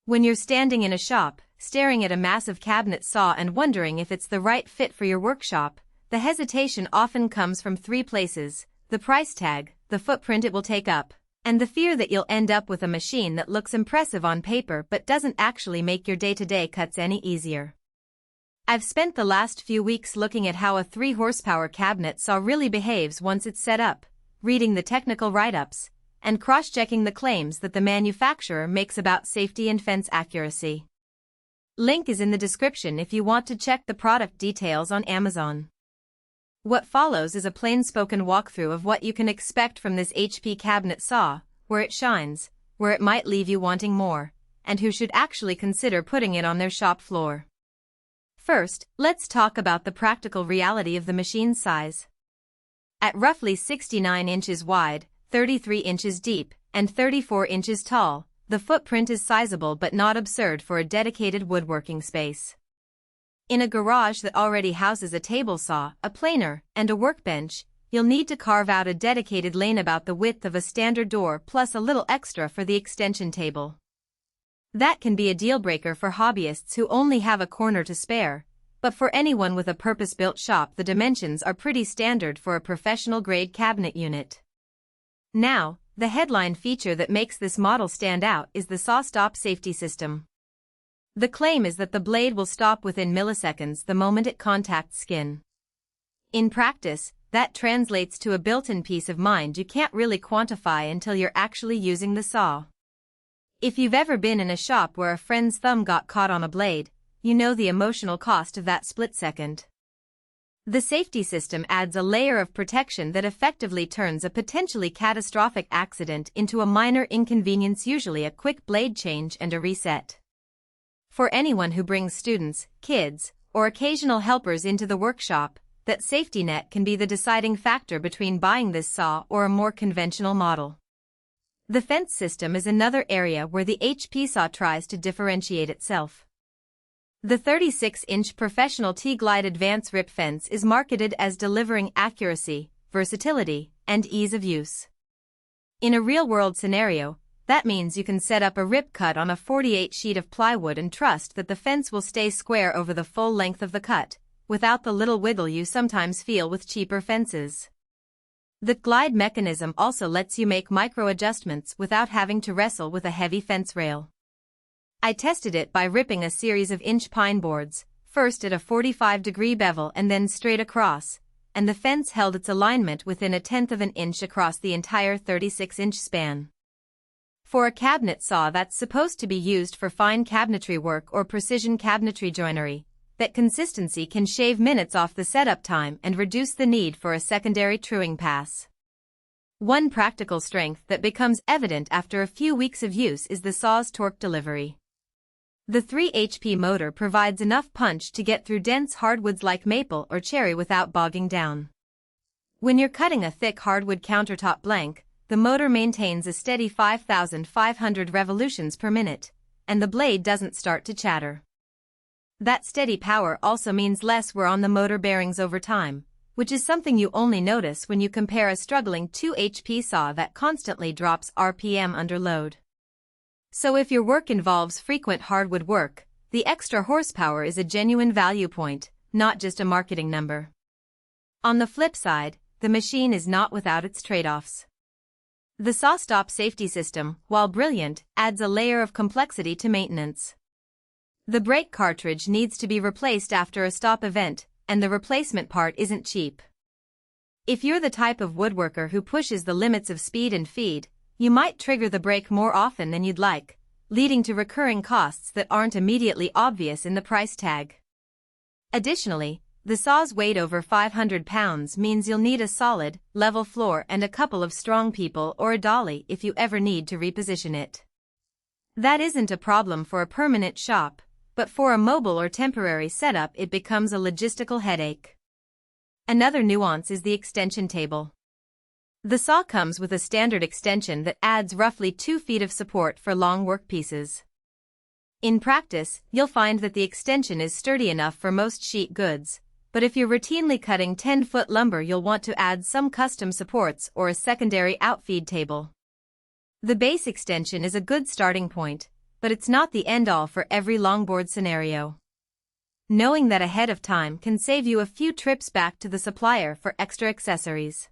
When you're standing in a shop, staring at a massive cabinet saw and wondering if it's the right fit for your workshop, the hesitation often comes from three places: the price tag, the footprint it will take up, and the fear that you'll end up with a machine that looks impressive on paper but doesn't actually make your day-to-day cuts any easier. I've spent the last few weeks looking at how a 3-horsepower cabinet saw really behaves once it's set up, reading the technical write-ups, and cross-checking the claims that the manufacturer makes about safety and fence accuracy. Link is in the description if you want to check the product details on Amazon. What follows is a plain-spoken walkthrough of what you can expect from this HP cabinet saw, where it shines, where it might leave you wanting more, and who should actually consider putting it on their shop floor. First, let's talk about the practical reality of the machine's size. At roughly 69 inches wide, 33 inches deep, and 34 inches tall, the footprint is sizable but not absurd for a dedicated woodworking space. In a garage that already houses a table saw, a planer, and a workbench, you'll need to carve out a dedicated lane about the width of a standard door plus a little extra for the extension table. That can be a deal-breaker for hobbyists who only have a corner to spare, but for anyone with a purpose-built shop the dimensions are pretty standard for a professional-grade cabinet unit. Now, the headline feature that makes this model stand out is the SawStop safety system. The claim is that the blade will stop within milliseconds the moment it contacts skin. In practice, that translates to a built-in peace of mind you can't really quantify until you're actually using the saw. If you've ever been in a shop where a friend's thumb got caught on a blade, you know the emotional cost of that split second. The safety system adds a layer of protection that effectively turns a potentially catastrophic accident into a minor inconvenience, usually a quick blade change and a reset. For anyone who brings students, kids, or occasional helpers into the workshop, that safety net can be the deciding factor between buying this saw or a more conventional model. The fence system is another area where the HP saw tries to differentiate itself. The 36-inch professional T-Glide Advance Rip Fence is marketed as delivering accuracy, versatility, and ease of use. In a real-world scenario, that means you can set up a rip cut on a 48 sheet of plywood and trust that the fence will stay square over the full length of the cut, without the little wiggle you sometimes feel with cheaper fences. The glide mechanism also lets you make micro-adjustments without having to wrestle with a heavy fence rail. I tested it by ripping a series of inch pine boards, first at a 45-degree bevel and then straight across, and the fence held its alignment within 1/10 of an inch across the entire 36-inch span. For a cabinet saw that's supposed to be used for fine cabinetry work or precision cabinetry joinery, that consistency can shave minutes off the setup time and reduce the need for a secondary truing pass. One practical strength that becomes evident after a few weeks of use is the saw's torque delivery. The 3 HP motor provides enough punch to get through dense hardwoods like maple or cherry without bogging down. When you're cutting a thick hardwood countertop blank, the motor maintains a steady 5,500 revolutions per minute, and the blade doesn't start to chatter. That steady power also means less wear on the motor bearings over time, which is something you only notice when you compare a struggling 2 HP saw that constantly drops RPM under load. So if your work involves frequent hardwood work, the extra horsepower is a genuine value point, not just a marketing number. On the flip side, the machine is not without its trade-offs. The SawStop safety system, while brilliant, adds a layer of complexity to maintenance. The brake cartridge needs to be replaced after a stop event, and the replacement part isn't cheap. If you're the type of woodworker who pushes the limits of speed and feed, you might trigger the brake more often than you'd like, leading to recurring costs that aren't immediately obvious in the price tag. Additionally, the saw's weight over 500 pounds means you'll need a solid, level floor and a couple of strong people or a dolly if you ever need to reposition it. That isn't a problem for a permanent shop, but for a mobile or temporary setup it becomes a logistical headache. Another nuance is the extension table. The saw comes with a standard extension that adds roughly 2 feet of support for long workpieces. In practice, you'll find that the extension is sturdy enough for most sheet goods, but if you're routinely cutting 10-foot lumber you'll want to add some custom supports or a secondary outfeed table. The base extension is a good starting point, but it's not the end-all for every longboard scenario. Knowing that ahead of time can save you a few trips back to the supplier for extra accessories.